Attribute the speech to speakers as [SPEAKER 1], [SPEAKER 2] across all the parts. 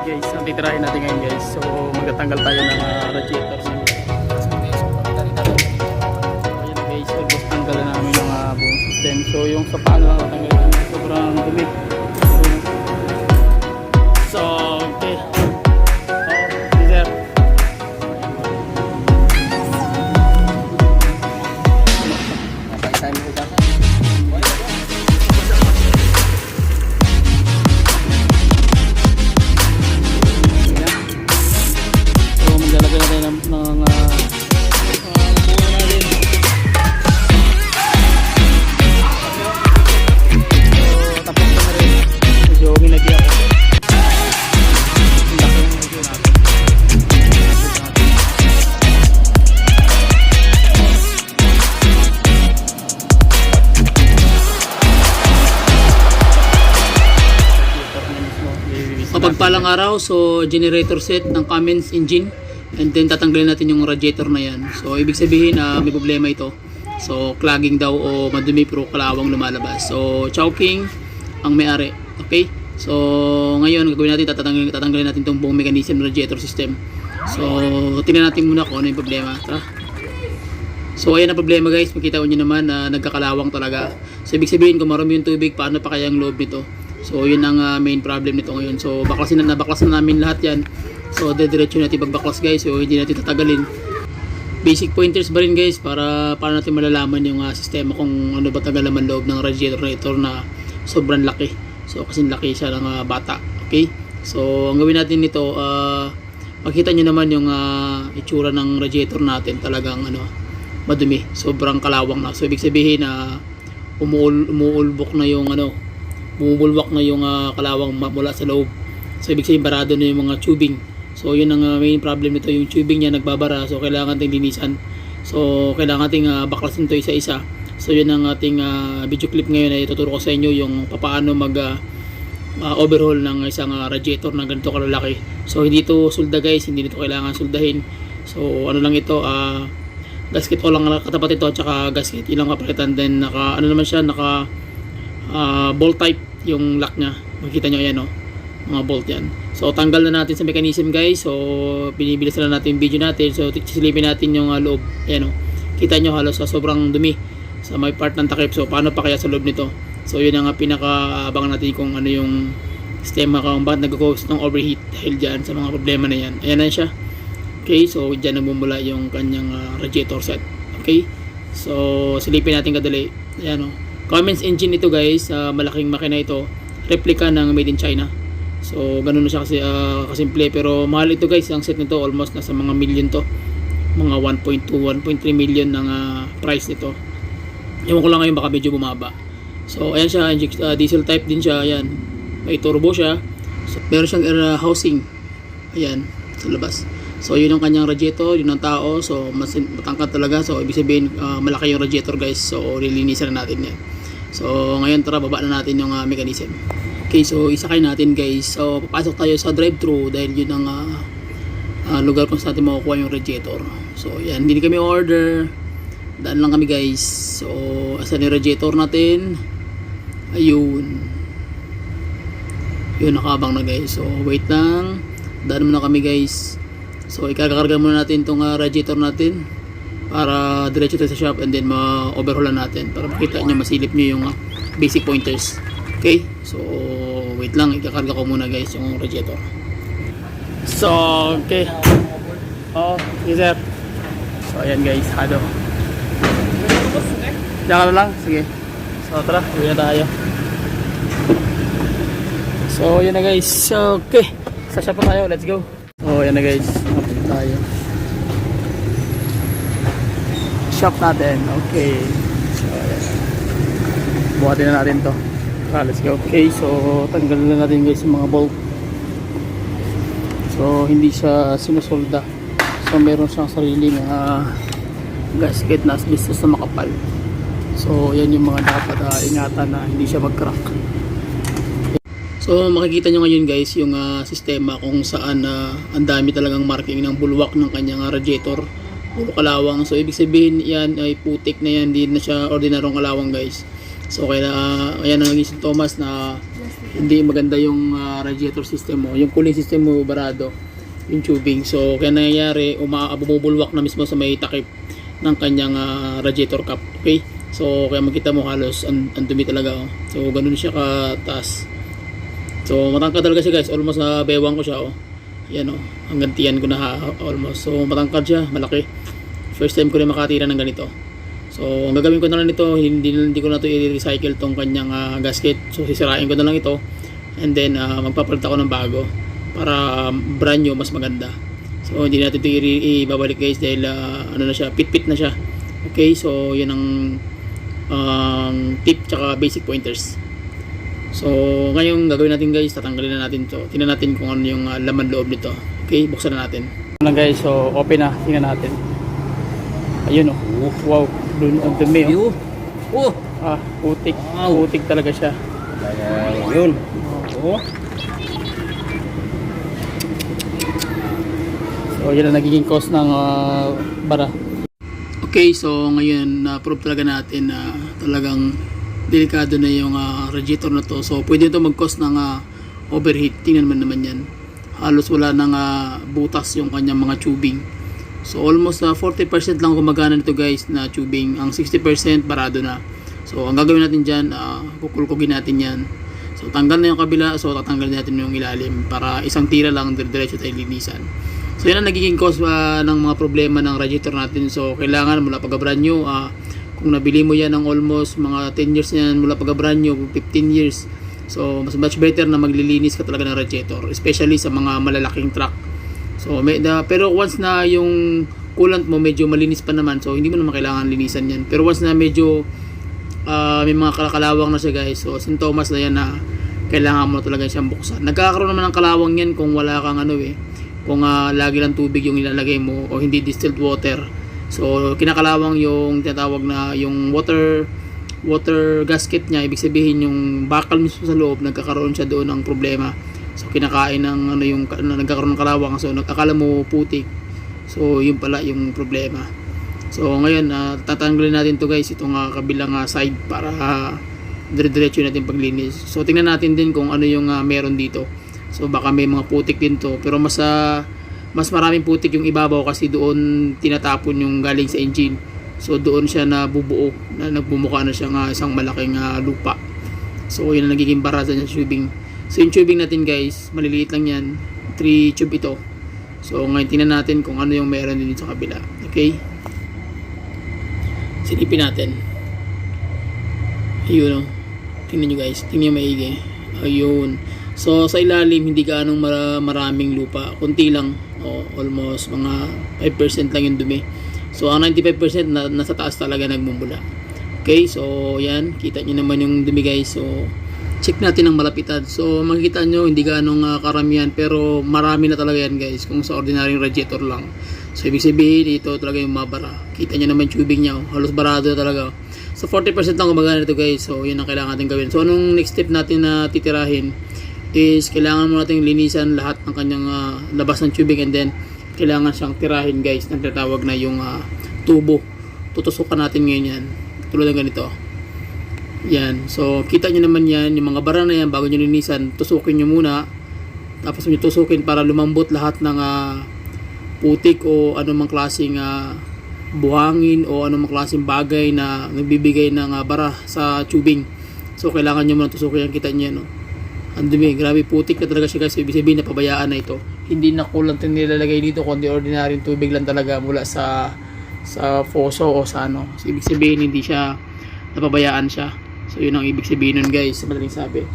[SPEAKER 1] Guys, ang titirahin natin ngayon guys. So magtatanggal tayo ng radiator. So ayun guys, tanggal na namin yung buong system. So yung sa paan lang natanggal, sobrang dumi. So okay. Sir. Pagpalang araw, so generator set ng Cummins engine, and then tatanggalin natin yung radiator na yan. So ibig sabihin may problema ito. So clogging daw o madumi pero kalawang lumalabas. So choking ang may-ari. Okay? So ngayon gagawin natin, tatanggalin natin itong buong mechanism ng radiator system. So tingnan natin muna kung ano yung problema. Tara. So ayan ang problema guys, makita nyo naman na nagkakalawang talaga. So ibig sabihin kung marami yung tubig, paano pa kaya ang loob nito? So yun ang main problem nito ngayon. So baklasin na namin lahat yan. So diretso natin pagbaklas guys. So hindi natin tatagalin. Basic pointers ba rin guys para natin malalaman yung sistema kung ano ba tagal naman loob ng radiator na sobrang laki. So kasi laki siya ng bata. Okay? So ang gawin natin nito, makita nyo naman yung itsura ng radiator natin, talagang madumi. Sobrang kalawang na. So ibig sabihin na umuulbok na yung bumubulwak na yung kalawang mula sa loob. So ibig sabihin barado na yung mga tubing. So yun ang main problem nito, yung tubing niya nagbabara. So kailangan nating linisan. So kailangan nating baklasin to isa-isa. So yun ang ating video clip ngayon na ituturo ko sa inyo, yung paano mag overhaul ng isang radiator na ganito kalalaki. So hindi to sulda guys, hindi nito kailangan suldahin. So ano lang ito, gasket o lang katapat ito at saka gasket. Ilang kapalitan, then naka naman siya, naka bolt type yung lock nya. Makikita nyo ayan mga bolt yan. So tanggal na natin sa mechanism guys. So binibilis na natin yung video natin. So silipin natin yung loob. Ayan kita nyo halos sobrang dumi sa may part ng takip. So paano pa kaya sa loob nito? So yun ang pinaka-abangan natin kung ano yung sistema, kung bakit nag-cause ng overheat dahil dyan sa mga problema na yan. Ayan na siya. Okay, so dyan nagmumula yung kanyang radiator set. Okay, so silipin natin kadali. Ayan Cummins engine ito guys, malaking makina ito, replica ng made in China. So ganun na siya kasi kasimple, pero mahal ito guys. Ang set nito almost nasa mga million to, mga 1.2 1.3 million ng price nito. Ewan ko lang ngayon, baka medyo bumaba. So ayan siya, diesel type din siya. Ayan, may turbo siya. So, meron siyang air housing, ayan sa labas. So yun ang kanyang radiator, yun ang tao. So matangkad talaga. So ibig sabihin malaki yung radiator guys. So lilinisan na natin yan. So ngayon tara, baba na natin yung mechanism. Okay, so isakay natin guys. So papasok tayo sa drive-thru dahil yun ang lugar kung saan natin makukuha yung radiator. So yan, hindi kami order, daan lang kami guys. So asan yung radiator natin? Ayun, yun, nakaabang na guys. So wait lang, daan muna kami guys. So ikakarga muna natin itong radiator natin para diretso tayo sa shop, and then ma-overhaulan natin para makita nyo, masilip nyo yung basic pointers. Okay, so wait lang, ikakarga ko muna guys yung radiator. So okay, yes sir. So ayan guys, diyan ka lang, sige. So tara, uwi na tayo. So yun na guys, okay, sa shop na tayo, let's go. So ayan na guys, tayo shop natin. Okay, so ayan, buhatin na natin to. Let's go. Okay, so tanggalin na natin guys yung mga bolt. So hindi siya sinusolda, so meron siyang sariling gasket na asbestos na makapal. So yan yung mga dapat ingatan na hindi siya mag-crack. So makikita nyo ngayon guys yung sistema kung saan ang dami talagang marking ng bulwak ng kanyang radiator. Puro kalawang. So ibig sabihin yan ay putik na yan, hindi na siya ordinaryong kalawang guys. So kaya ayan ang naging sintomas na hindi maganda yung radiator system mo, yung cooling system mo barado, yung tubing. So kaya nangyayari, bumubulwak na mismo sa may takip ng kanyang radiator cap. Okay, so kaya makita mo halos ang dumi talaga, oh. So ganun siya kataas. So matangkad talaga siya guys, almost na bewang ko siya, oh. Yan, oh, hanggang tiyan ko na almost. So matangkad siya, malaki. First time ko rin makatira ng ganito. So ang gagawin ko na lang nito, hindi ko na ito i-recycle tong kanyang gasket. So sisirain ko na lang ito, and then magpapalit ako ng bago para brand new, mas maganda. So hindi natin ito ibabalik guys dahil ano na siya, pit na siya. Okay, so yun ang tip tsaka basic pointers. So ngayon gagawin natin guys, tatanggalin na natin to. Tingnan natin kung ano yung laman loob nito. Okay, buksan na natin. Lang guys, so open na, tingnan natin. Ayun, oh. Wow, ang dumi, oh. Putik. Wow. Putik talaga siya.
[SPEAKER 2] Yun. Oh.
[SPEAKER 1] So yan ang nagiging cause ng bara. Okay, so ngayon na-prove talaga natin na talagang delikado na yung radiator na to. So pwede ito mag-cause ng overheat. Tingnan naman yan. Halos wala nang butas yung kanyang mga tubing. So almost 40% lang gumagana nito guys na tubing. Ang 60% barado na. So ang gagawin natin dyan, kukulkugin natin yan. So tanggal na yung kabila, so tatanggal natin yung ilalim para isang tira lang, diretso tayo linisan. So yan ang nagiging cause ng mga problema ng radiator natin. So kailangan mula pag brand new, kung nabili mo yan ng almost mga 10 years yan, mula pag brand new, 15 years. So mas much better na maglilinis ka talaga ng radiator, especially sa mga malalaking truck. So pero once na yung coolant mo medyo malinis pa naman, so hindi mo naman kailangan linisan yan. Pero once na medyo may mga kalawang na siya guys, so sintomas na yan na kailangan mo talaga siyang buksan. Nagkakaroon naman ng kalawang yan kung wala kang kung lagi lang tubig yung ilalagay mo o hindi distilled water. So kinakalawang yung tinatawag na yung water gasket niya. Ibig sabihin yung bakal mismo sa loob, nagkakaroon siya doon ng problema. So kinakain ng yung nagkakaroon ng kalawang, so akala mo putik. So yun pala yung problema. So ngayon tatanggalin natin to guys, itong kabilang side para dire-diretso natin paglinis. So tingnan natin din kung ano yung meron dito. So baka may mga putik din to, pero mas maraming putik yung ibabaw kasi doon tinatapon yung galing sa engine. So doon siya nabubuo, na nagbumuka na siya isang malaking lupa. So yun ang nagiging baraza ng tubing. So yung tubing natin guys, maliliit lang yan, 3 tube ito. So ngayon tingnan natin kung ano yung meron din sa kabila. Okay, silipin natin. Ayun, tingnan nyo guys, tingnan nyo maigi. Ayun, so sa ilalim hindi gaanong maraming lupa, kunti lang, almost mga 5% lang yung dumi. So ang 95% nasa taas talaga nagmumula. Okay, so yan, kita nyo naman yung dumi guys. So check natin ang malapitan. So makikita nyo hindi gaanong karamihan, pero marami na talaga yan guys kung sa ordinaryong radiator lang. So ibig sabihin ito talaga yung mabara. Kita nyo naman tubing nya, halos barado na talaga. So 40% lang gumagana ito guys. So yun ang kailangan natin gawin. So anong next step natin na titirahin is kailangan mo natin linisan lahat ng kanyang labas ng tubing, and then kailangan siyang tirahin guys, na tinatawag na yung tubo. Tutusukan natin ngayon yan, tulad ng ganito yan. So kita nyo naman yan, yung mga bara na yan, bago nyo linisan, tusukin nyo muna, tapos nyo tusukin para lumambot lahat ng putik o anumang klaseng buhangin o anumang klaseng bagay na nagbibigay ng bara sa tubing. So kailangan nyo muna tusukin yan. Kita nyo yan, ang dumi, grabe, putik na talaga siya guys. Ibig sabihin napabayaan na ito. Hindi na coolant yung nilalagay dito, kundi ordinaryong tubig lang talaga mula sa foso o sa So, ibig sabihin hindi siya napabayaan siya. So yun ang ibig sabihin nun guys, sa madaling sabi.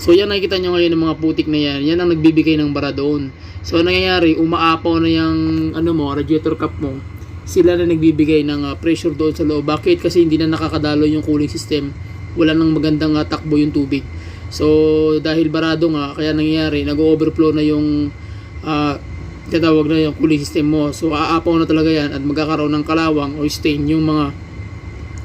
[SPEAKER 1] So yan, nakikita nyo ngayon ng mga putik na yan. Yan ang nagbibigay ng bara doon. So nangyayari, umaapaw na yung radiator cap mo. Sila na nagbibigay ng pressure doon sa loob. Bakit? Kasi hindi na nakakadalo yung cooling system. Wala nang magandang takbo yung tubig. So dahil barado nga, kaya nangyayari, nag-overflow na yung tinatawag na yung cooling system mo. So aapaw na talaga yan at magkakaroon ng kalawang o stain yung mga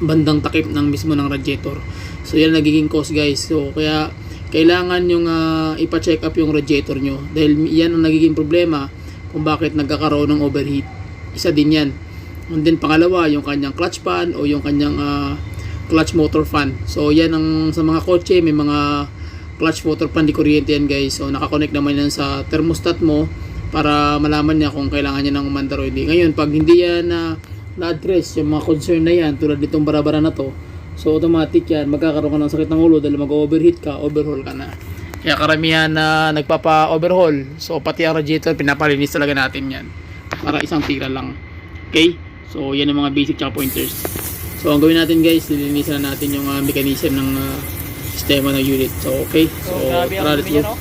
[SPEAKER 1] bandang takip ng mismo ng radiator. So yan nagiging cause guys. So kaya kailangan yung ipa-check up yung radiator nyo, dahil yan ang nagiging problema kung bakit nagkakaroon ng overheat. Isa din yan. And then pangalawa, yung kanyang clutch pan o yung kanyang clutch motor fan. So yan ang sa mga kotse, may mga clutch water pan, di kuryente yan guys. So nakakonect naman yan sa thermostat mo para malaman niya kung kailangan niya ng umandar o hindi. Ngayon pag hindi yan na-address yung mga concern na yan tulad nitong barabara na to, so automatic yan, magkakaroon ka ng sakit ng ulo dahil mag-overheat ka, overhaul ka na. Kaya karamihan na nagpapa-overhaul, so pati ang radiator pinapalinis talaga natin yan para isang tira lang. Okay, so yan ang mga basic tsaka pointers. So ang gawin natin guys, nilinisan na natin yung mechanism ng sistema ng unit. So okay, so tara, let's go.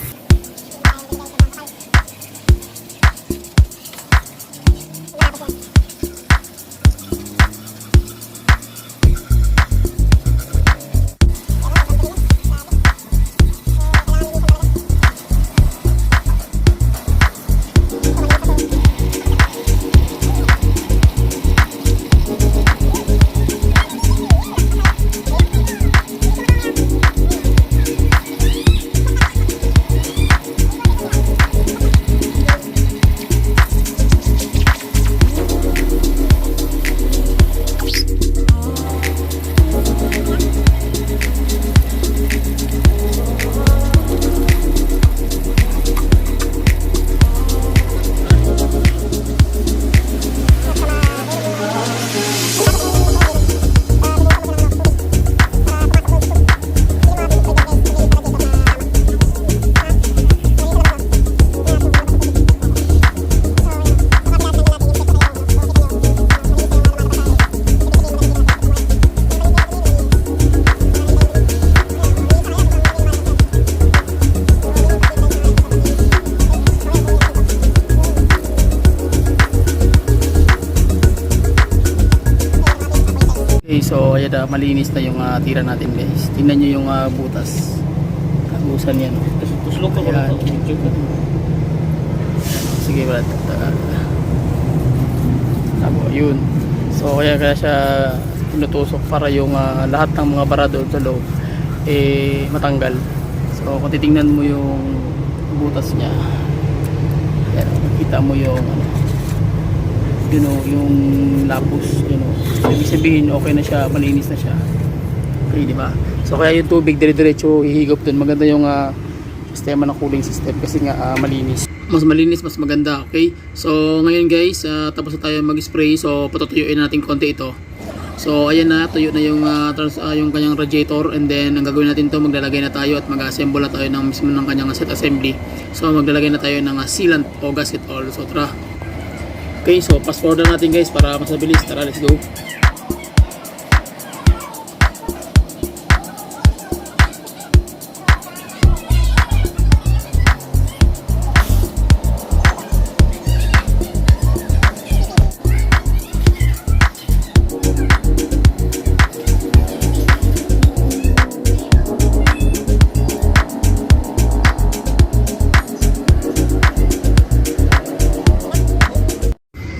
[SPEAKER 1] Okay, so ayan na, malinis na yung tira natin guys. Tingnan nyo yung butas. Kagusan yan.
[SPEAKER 2] Tuslok ko
[SPEAKER 1] Ayan. Sige Brad. Tabo, yun. So kaya siya tinutusok para yung lahat ng mga bara doon sa loob matanggal. So kung titingnan mo yung butas niya, ayan, makita mo yung yung lapos, ibig sabihin okay na siya, malinis na siya. Okay, di ba? So kaya yung tubig dire-diretso hihigop dun. Maganda yung sistema ng cooling system kasi nga malinis. Mas malinis, mas maganda. Okay, so ngayon guys, tapos na tayo mag-spray. So patutuyuin natin konti ito. So ayan na, tuyo na yung yung kanyang radiator, and then ang gagawin natin to, maglalagay na tayo at mag-assemble na tayo ng mismo ng kanyang set assembly. So maglalagay na tayo ng sealant o gasket oil. So tara. Okay, so fast forward na natin guys para mas mabilis. Tara, let's go.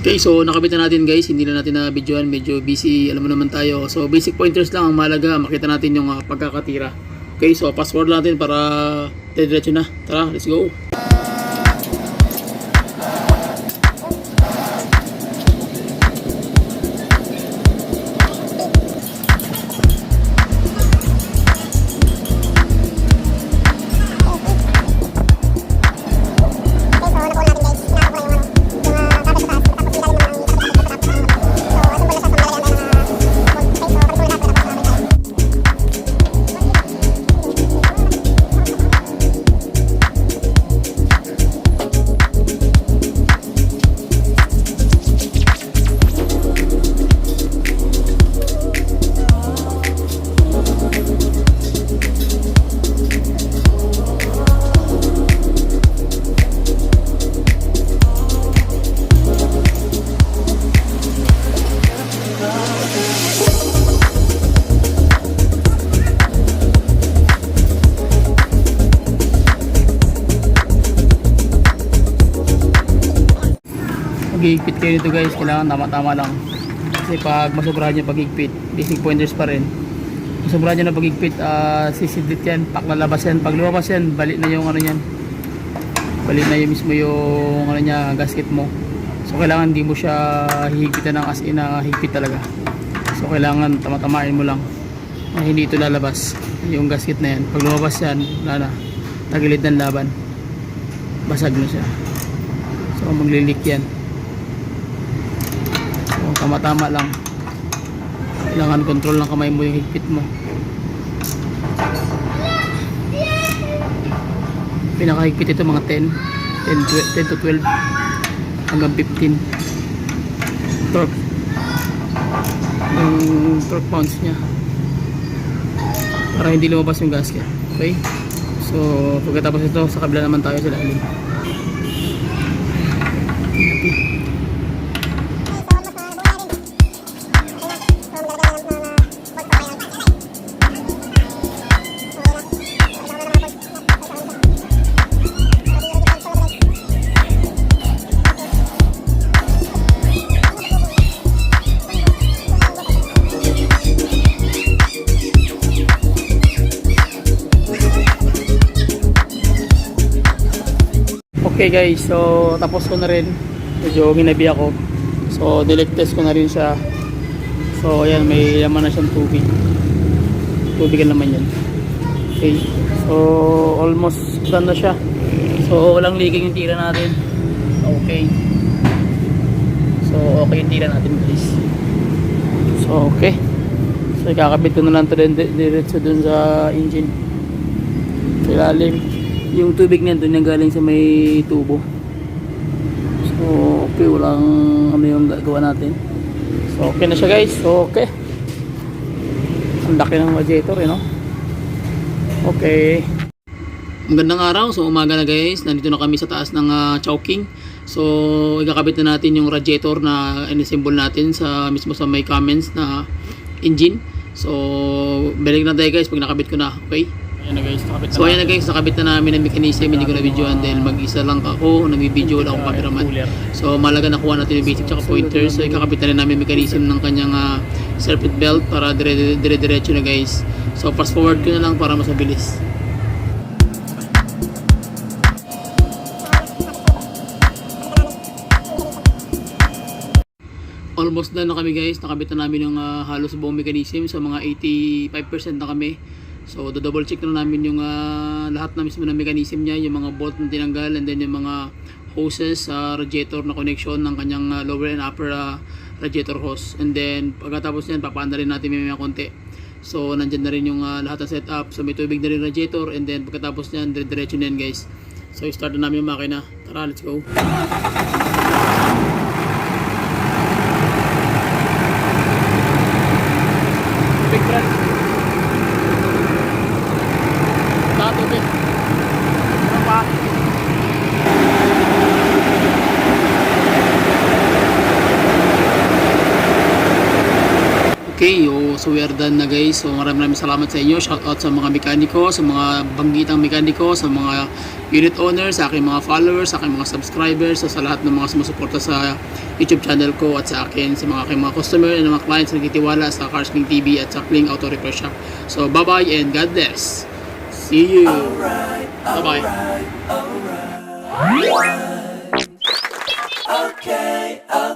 [SPEAKER 1] Okay, so nakabit na natin guys, hindi na natin na videoan, medyo busy, alam mo naman tayo. So basic pointers lang ang mahalaga, makita natin yung pagkakatira. Okay, so fast forward natin para diretso na. Tara, let's go. Mag-higpit kayo nito guys, kailangan tama-tama lang. Kasi pag masobrahan nyo pag-higpit, basic pointers pa rin. Masobrahan nyo na pag-higpit, sisidlit yan, lalabas yan. Pag lumabas yan, balik na yung ano yan. Balik na yung mismo yung ano niya, gasket mo. So kailangan hindi mo siya hihigpitan ng as in na higpit talaga. So kailangan tama-tamain mo lang na hindi ito lalabas. yung gasket na yan. Pag lumabas yan, wala na. Tagilid ng laban. Basag na siya. So maglilik yan. So tama-tama lang. Kailangan control ng kamay mo yung higpit mo. Pinakahigpit ito mga 10 to 12 hanggang 15 torque, yung torque pounds nya para hindi lumabas yung gasket. Okay, so pagkatapos ito sa kabila naman tayo sa lalim. Okay guys, so tapos ko na rin. Medyo ginabi ako. So delete test ko na rin siya. So ayan, may laman na siyang tubig. Tubigan naman yan. Okay, so almost done na siya. So walang leaking yung tira natin. Okay. So okay yung tira natin guys. So okay. So ikakabit ko na lang ito diretso dun sa engine. Sa ilalim. Yung tubig niyan doon yung galing sa may tubo. So okay, walang ano yung gagawa natin. So okay na siya guys. So okay. Ang laki ng radiator, no? Okay. Magandang araw. So umaga na guys. Nandito na kami sa taas ng Chowking. So ikakabit na natin yung radiator na in-assemble natin sa mismo sa may Cummins na engine. So balik na tayo guys pag nakabit ko na. Okay? Ayan na guys, nakabit na. So ayan na guys, nakabit na namin ang mechanism. Hindi ko na videoan dahil mag-isa lang ako, nag-video lang akong cameraman. So malaga nakuha natin yung basic tsaka pointers. So ikakabit na rin namin mechanism ng kanyang circuit belt para dire-diretso na guys. So fast forward ko na lang para mas mabilis. Almost done na kami guys, nakabit na namin yung halos buong mechanism. So mga 85% na kami. So double check na namin yung lahat na mismo ng mechanism niya, yung mga bolt na tinanggal, and then yung mga hoses sa radiator na connection ng kanyang lower and upper radiator hose. And then pagkatapos niyan, papaanda rin natin may mga konti. So nandyan na rin yung lahat ng setup. So may tubig na rin radiator, and then pagkatapos niyan, dire-diretso na yan guys. So start na namin yung makina. Tara, let's go. Big front. Tubig. Ano pa? Okay, so we are done na guys. So maraming salamat sa inyo. Shout out sa mga mekaniko, sa mga banggitang mekaniko, sa mga unit owners, sa aking mga followers, sa aking mga subscribers, sa lahat ng mga sumusuporta sa YouTube channel ko at sa akin, sa mga customer and mga clients na nagtitiwala sa Carsling TV at sa Kling Auto Repair Shop. So bye bye and God bless. See you. Bye-bye.
[SPEAKER 3] Okay.